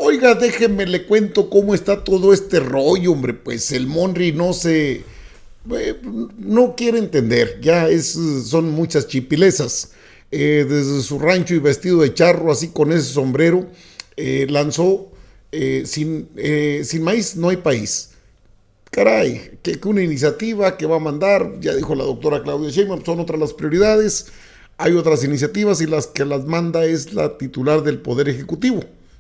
Oiga, déjeme le cuento cómo está todo este rollo, hombre. Pues el Monri no quiere entender, son muchas chipilezas. Desde su rancho y vestido de charro, así con ese sombrero, lanzó sin maíz no hay país. Caray, que una iniciativa que va a mandar, ya dijo la doctora Claudia Sheinbaum, son otras las prioridades. Hay otras iniciativas y las que las manda es la titular del Poder Ejecutivo,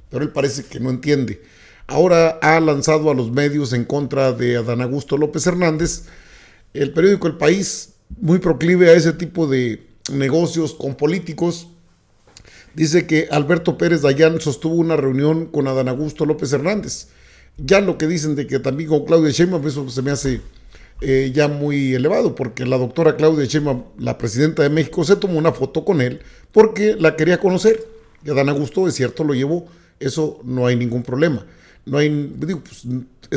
pero él parece que no entiende. Ahora ha lanzado a los medios en contra de Adán Augusto López Hernández. El periódico El País, muy proclive a ese tipo de negocios con políticos, dice que Alberto Pérez Dayán sostuvo una reunión con Adán Augusto López Hernández. Ya lo que dicen de que también con Claudia Sheinbaum, eso se me hace ya muy elevado, porque la doctora Claudia Sheinbaum, la presidenta de México, se tomó una foto con él porque la quería conocer. Y Adán Augusto, es cierto, lo llevó. Eso no hay ningún problema. No hay, digo, pues,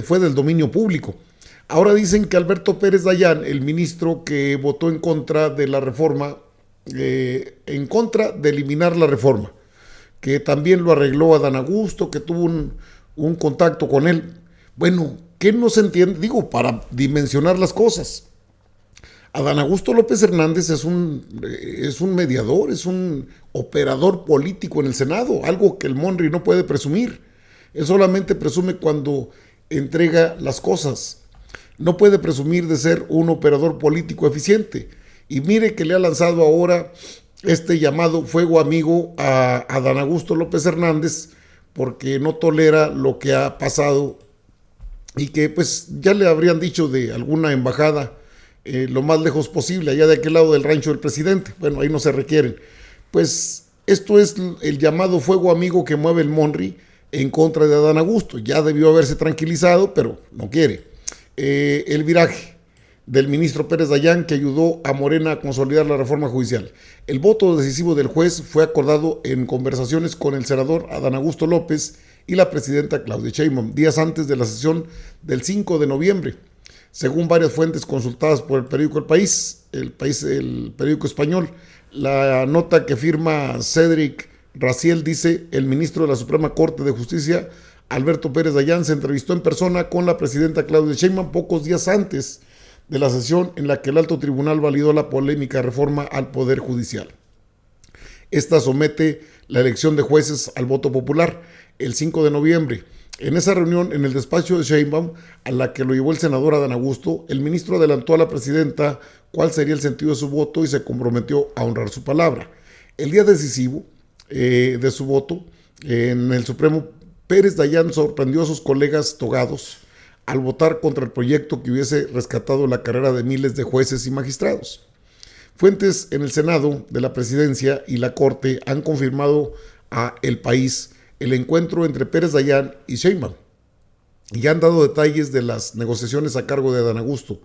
fue del dominio público. Ahora dicen que Alberto Pérez Dayán, el ministro que votó en contra de la reforma, en contra de eliminar la reforma, que también lo arregló Adán Augusto, que tuvo un contacto con él. Bueno, ¿qué no se entiende? Digo, para dimensionar las cosas. Adán Augusto López Hernández es un mediador, es un operador político en el Senado, algo que el Monri no puede presumir. Él solamente presume cuando entrega las cosas. No puede presumir de ser un operador político eficiente. Y mire que le ha lanzado ahora este llamado fuego amigo a Adán Augusto López Hernández, porque no tolera lo que ha pasado y que pues ya le habrían dicho de alguna embajada lo más lejos posible, allá de aquel lado del rancho del presidente. Bueno, ahí no se requieren. Pues esto es el llamado fuego amigo que mueve el Monri en contra de Adán Augusto. Ya debió haberse tranquilizado, pero no quiere. El viraje del ministro Pérez Dayán, que ayudó a Morena a consolidar la reforma judicial. El voto decisivo del juez fue acordado en conversaciones con el senador Adán Augusto López y la presidenta Claudia Sheinbaum, días antes de la sesión del 5 de noviembre. Según varias fuentes consultadas por el periódico El periódico español, la nota que firma Cédric Raciel dice: el ministro de la Suprema Corte de Justicia, Alberto Pérez Dayán, se entrevistó en persona con la presidenta Claudia Sheinbaum pocos días antes de la sesión en la que el alto tribunal validó la polémica reforma al Poder Judicial. Esta somete la elección de jueces al voto popular el 5 de noviembre. En esa reunión, en el despacho de Sheinbaum, a la que lo llevó el senador Adán Augusto, el ministro adelantó a la presidenta cuál sería el sentido de su voto y se comprometió a honrar su palabra. El día decisivo de su voto en el Supremo, Pérez Dayán sorprendió a sus colegas togados al votar contra el proyecto que hubiese rescatado la carrera de miles de jueces y magistrados. Fuentes en el Senado de la Presidencia y la Corte han confirmado a El País el encuentro entre Pérez Dayán y Sheinbaum y han dado detalles de las negociaciones a cargo de Adán Augusto.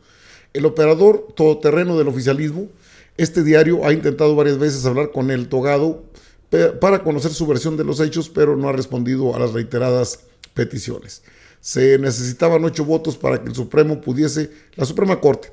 El operador todoterreno del oficialismo, este diario ha intentado varias veces hablar con el togado para conocer su versión de los hechos, pero no ha respondido a las reiteradas peticiones. Se necesitaban 8 votos para que la Suprema Corte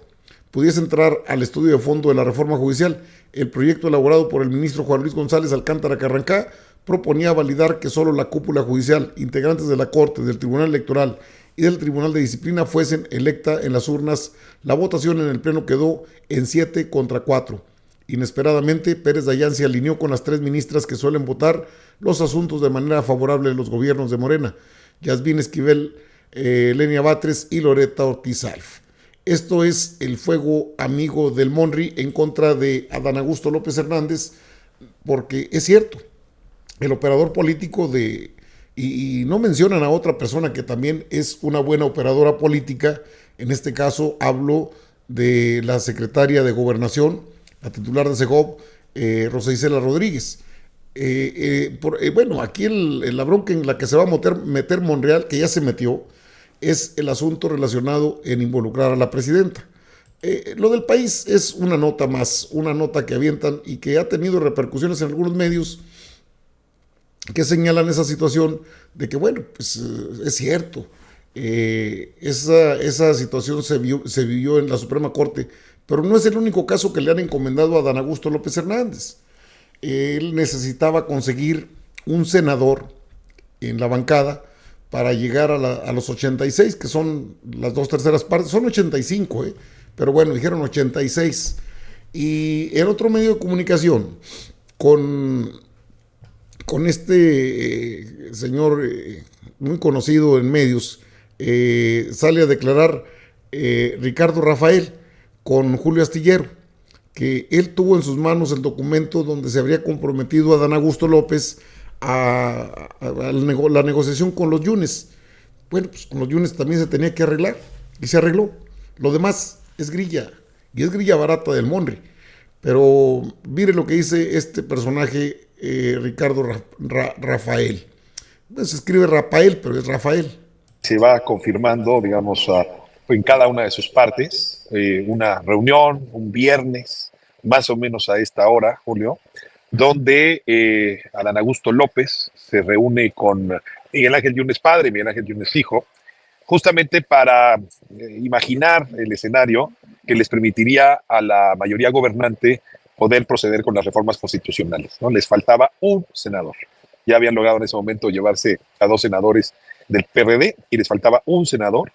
pudiese entrar al estudio de fondo de la reforma judicial. El proyecto elaborado por el ministro Juan Luis González Alcántara Carrancá proponía validar que solo la cúpula judicial, integrantes de la Corte, del Tribunal Electoral y del Tribunal de Disciplina fuesen electa en las urnas. La votación en el Pleno quedó en 7 contra 4. Inesperadamente, Pérez Dayán se alineó con las 3 ministras que suelen votar los asuntos de manera favorable de los gobiernos de Morena: Yasmín Esquivel, Lenia Batres y Loretta Ortiz Alf. Esto es el fuego amigo del Monri en contra de Adán Augusto López Hernández, porque es cierto, el operador político y no mencionan a otra persona que también es una buena operadora política. En este caso hablo de la secretaria de Gobernación, la titular de Segov, Rosa Isela Rodríguez. Bueno, aquí la bronca en la que se va a meter Monreal, que ya se metió, es el asunto relacionado en involucrar a la presidenta. Lo del País es una nota más, una nota que avientan y que ha tenido repercusiones en algunos medios que señalan esa situación de que, bueno, pues es cierto, esa situación se vivió en la Suprema Corte, pero no es el único caso que le han encomendado a Adán Augusto López Hernández. Él necesitaba conseguir un senador en la bancada para llegar a los 86, que son las 2/3 partes, son 85, pero bueno, dijeron 86. Y el otro medio de comunicación, con, con este señor muy conocido en medios, sale a declarar Ricardo Rafael con Julio Astillero, que él tuvo en sus manos el documento donde se habría comprometido a Dan Augusto López a la negociación con los Yunes. Bueno, pues con los Yunes también se tenía que arreglar, y se arregló. Lo demás es grilla, y es grilla barata del Monri. Pero mire lo que dice este personaje, Ricardo Rafael. Se escribe Rafael, pero es Rafael. Se va confirmando, digamos, en cada una de sus partes, una reunión, un viernes, más o menos a esta hora, Julio, donde Adán Augusto López se reúne con Miguel Ángel Yunes padre, Miguel Ángel Yunes hijo, justamente para imaginar el escenario que les permitiría a la mayoría gobernante poder proceder con las reformas constitucionales, ¿no? Les faltaba un senador. Ya habían logrado en ese momento llevarse a 2 senadores del PRD y les faltaba un senador.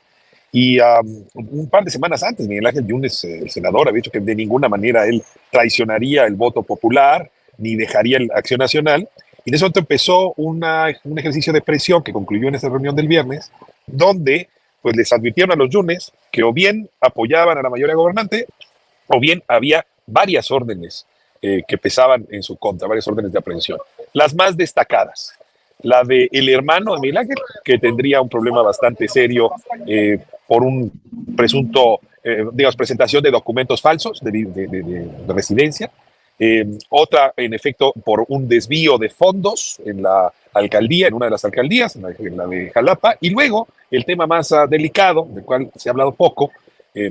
Y un par de semanas antes, Miguel Ángel Yunes, el senador, había dicho que de ninguna manera él traicionaría el voto popular ni dejaría la Acción Nacional. Y de eso empezó un ejercicio de presión que concluyó en esa reunión del viernes, donde pues les advirtieron a los Yunes que o bien apoyaban a la mayoría gobernante o bien había varias órdenes que pesaban en su contra, varias órdenes de aprehensión. Las más destacadas, la de el hermano de Miguel Ángel, que tendría un problema bastante serio por un presunto, digamos, presentación de documentos falsos de residencia. Otra, en efecto, por un desvío de fondos en la alcaldía, en una de las alcaldías, en la de Jalapa. Y luego, el tema más delicado, del cual se ha hablado poco,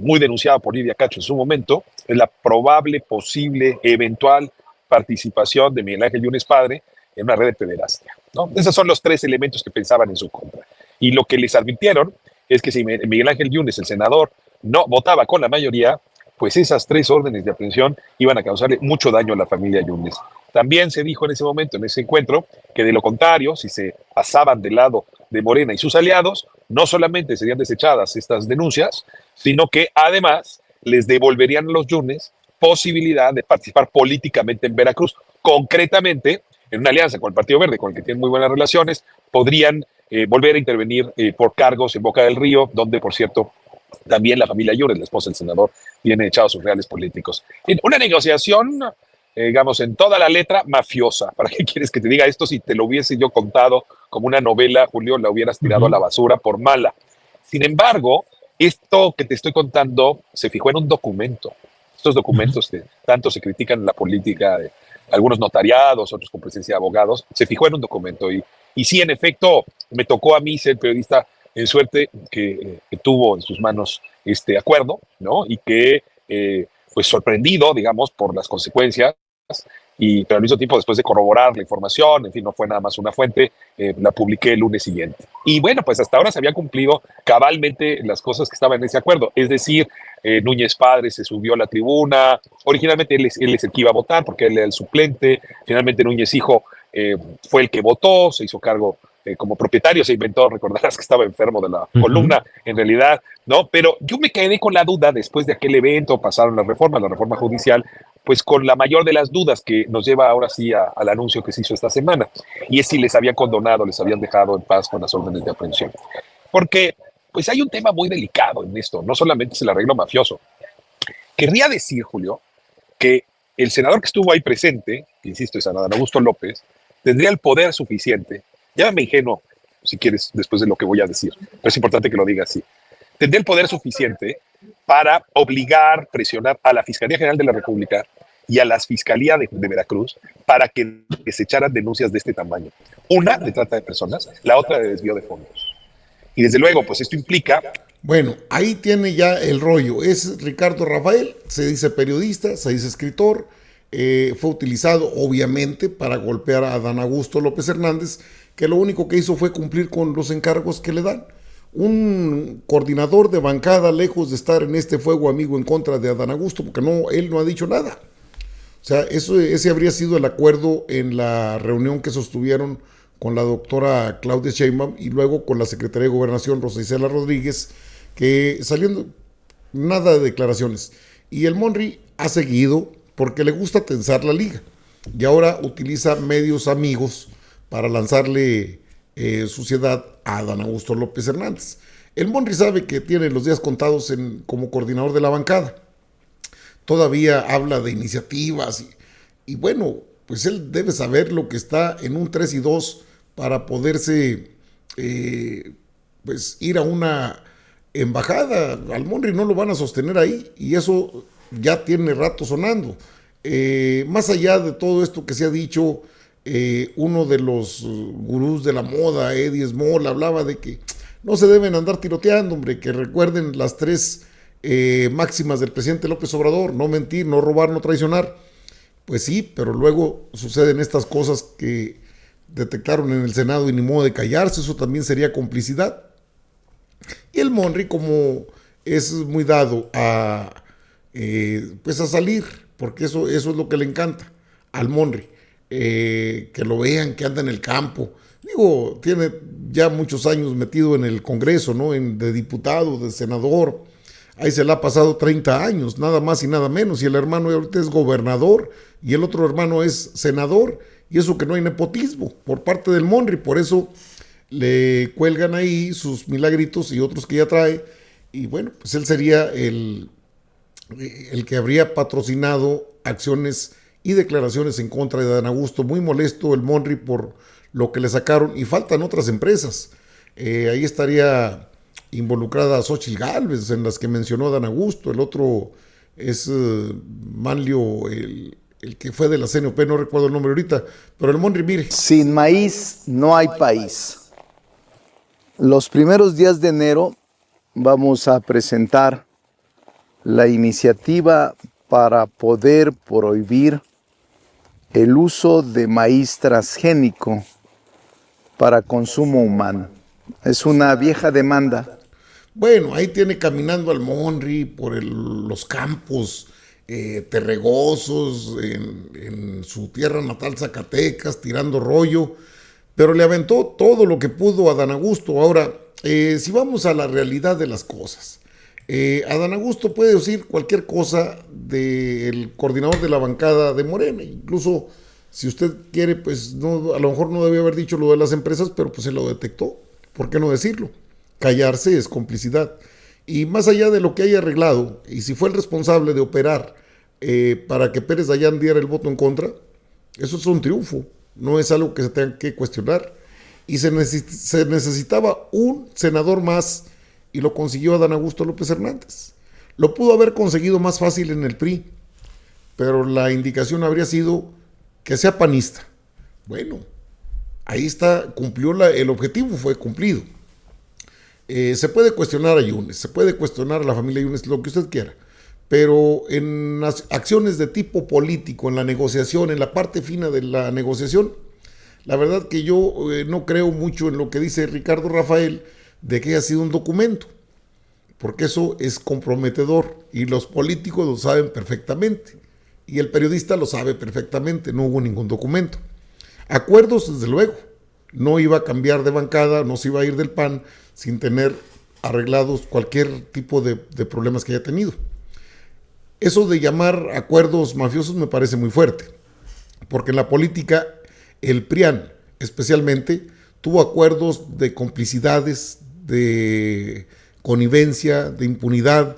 muy denunciado por Lidia Cacho en su momento, es la probable, posible, eventual participación de Miguel Ángel Yunes padre en una red de pederastia, ¿no? Esos son los 3 elementos que pensaban en su contra. Y lo que les advirtieron es que si Miguel Ángel Yunes, el senador, no votaba con la mayoría, pues esas 3 órdenes de aprehensión iban a causarle mucho daño a la familia Yunes. También se dijo en ese momento, en ese encuentro, que de lo contrario, si se pasaban del lado de Morena y sus aliados, no solamente serían desechadas estas denuncias, sino que además les devolverían a los Yunes posibilidad de participar políticamente en Veracruz. Concretamente, en una alianza con el Partido Verde, con el que tienen muy buenas relaciones, podrían volver a intervenir por cargos en Boca del Río, donde, por cierto, también la familia Yunes, la esposa del senador, tiene echados sus reales políticos. En una negociación, digamos, en toda la letra, mafiosa. ¿Para qué quieres que te diga esto? Si te lo hubiese yo contado como una novela, Julio, la hubieras tirado a la basura por mala. Sin embargo, esto que te estoy contando se fijó en un documento. Estos documentos que tanto se critican en la política, algunos notariados, otros con presencia de abogados, se fijó en un documento. Y sí, en efecto, me tocó a mí ser periodista en suerte que tuvo en sus manos este acuerdo, ¿no? Y que, pues sorprendido, digamos, por las consecuencias, pero al mismo tiempo, después de corroborar la información, en fin, no fue nada más una fuente, la publiqué el lunes siguiente. Y bueno, pues hasta ahora se habían cumplido cabalmente las cosas que estaban en ese acuerdo. Es decir, Núñez padre se subió a la tribuna, originalmente él es el que iba a votar porque él era el suplente, finalmente Núñez hijo fue el que votó, se hizo cargo como propietario, se inventó, recordarás que estaba enfermo de la columna, en realidad, ¿no? Pero yo me quedé con la duda después de aquel evento, pasaron las reformas, la reforma judicial, pues con la mayor de las dudas que nos lleva ahora sí al anuncio que se hizo esta semana, y es si les habían condonado, les habían dejado en paz con las órdenes de aprehensión. Porque, pues hay un tema muy delicado en esto, no solamente es el arreglo mafioso. Querría decir, Julio, que el senador que estuvo ahí presente, que insisto, es Adán Augusto López, tendría el poder suficiente, llámame ingenuo, si quieres, después de lo que voy a decir, pero es importante que lo diga así, tendría el poder suficiente para obligar, presionar a la Fiscalía General de la República y a las Fiscalías de Veracruz para que se echaran denuncias de este tamaño. Una de trata de personas, la otra de desvío de fondos. Y desde luego, pues esto implica... Bueno, ahí tiene ya el rollo. Es Ricardo Rafael, se dice periodista, se dice escritor, fue utilizado obviamente para golpear a Adán Augusto López Hernández, que lo único que hizo fue cumplir con los encargos que le dan. Un coordinador de bancada, lejos de estar en este fuego amigo en contra de Adán Augusto, porque él no ha dicho nada. O sea, ese habría sido el acuerdo en la reunión que sostuvieron con la doctora Claudia Sheinbaum y luego con la Secretaría de Gobernación Rosa Isela Rodríguez, que saliendo nada de declaraciones. Y el Monri ha seguido porque le gusta tensar la liga y ahora utiliza medios amigos para lanzarle suciedad a Adán Augusto López Hernández. El Monri sabe que tiene los días contados como coordinador de la bancada. Todavía habla de iniciativas y bueno, pues él debe saber lo que está en un 3-2 para poderse pues ir a una embajada. Al Monri no lo van a sostener ahí y eso ya tiene rato sonando. Más allá de todo esto que se ha dicho, uno de los gurús de la moda, Eddie Small, hablaba de que no se deben andar tiroteando, hombre, que recuerden las 3 máximas del presidente López Obrador: no mentir, no robar, no traicionar. Pues sí, pero luego suceden estas cosas que detectaron en el Senado y ni modo de callarse, eso también sería complicidad. Y el Monri, como es muy dado pues a salir, porque eso es lo que le encanta al Monri, que lo vean, que anda en el campo. Digo, tiene ya muchos años metido en el Congreso, ¿no? De diputado, de senador. Ahí se le ha pasado 30 años, nada más y nada menos. Y el hermano ahorita es gobernador y el otro hermano es senador. Y eso que no hay nepotismo por parte del Monri. Por eso le cuelgan ahí sus milagritos y otros que ya trae. Y bueno, pues él sería el que habría patrocinado acciones y declaraciones en contra de Adán Augusto. Muy molesto el Monri por lo que le sacaron. Y faltan otras empresas. Ahí estaría involucrada a Xochitl Gálvez, en las que mencionó Adán Augusto. El otro es Manlio, el que fue de la CNOP, no recuerdo el nombre ahorita, pero el Monri, mire. Sin maíz no hay país. Los primeros días de enero vamos a presentar la iniciativa para poder prohibir el uso de maíz transgénico para consumo humano. Es una vieja demanda. Bueno, ahí tiene caminando al Monri por los campos terregosos en su tierra natal Zacatecas, tirando rollo, pero le aventó todo lo que pudo a Adán Augusto. Ahora, si vamos a la realidad de las cosas, Adán Augusto puede decir cualquier cosa del coordinador de la bancada de Morena, incluso si usted quiere, pues no, a lo mejor no debía haber dicho lo de las empresas, pero pues se lo detectó. ¿Por qué no decirlo? Callarse es complicidad. Y más allá de lo que haya arreglado, y si fue el responsable de operar para que Pérez Dayán diera el voto en contra, eso es un triunfo, no es algo que se tenga que cuestionar. Y se necesitaba un senador más y lo consiguió Adán Augusto López Hernández. Lo pudo haber conseguido más fácil en el PRI, pero la indicación habría sido que sea panista. Bueno, ahí está, cumplió el objetivo, fue cumplido. Se puede cuestionar a Yunes, se puede cuestionar a la familia Yunes, lo que usted quiera, pero en las acciones de tipo político, en la negociación, en la parte fina de la negociación, la verdad que yo no creo mucho en lo que dice Ricardo Rafael de que haya sido un documento, porque eso es comprometedor y los políticos lo saben perfectamente y el periodista lo sabe perfectamente, no hubo ningún documento. Acuerdos, desde luego, no iba a cambiar de bancada, no se iba a ir del PAN sin tener arreglados cualquier tipo de problemas que haya tenido. Eso de llamar acuerdos mafiosos me parece muy fuerte, porque en la política el PRIAN especialmente tuvo acuerdos de complicidades, de connivencia, de impunidad,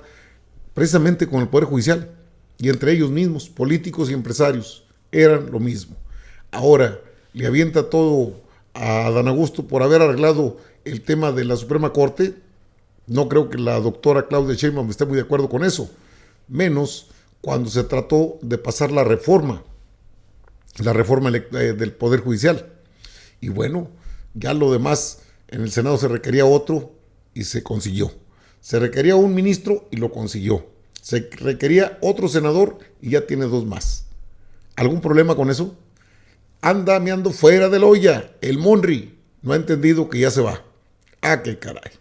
precisamente con el Poder Judicial, y entre ellos mismos, políticos y empresarios, eran lo mismo. Ahora le avienta todo a Adán Augusto por haber arreglado el tema de la Suprema Corte. No creo que la doctora Claudia Sheinbaum esté muy de acuerdo con eso, menos cuando se trató de pasar la reforma del Poder Judicial. Y bueno, ya lo demás, en el Senado se requería otro y se consiguió. Se requería un ministro y lo consiguió. Se requería otro senador y ya tiene 2 más. ¿Algún problema con eso? Anda meando fuera de la olla. El Monri no ha entendido que ya se va. Ah, qué caray.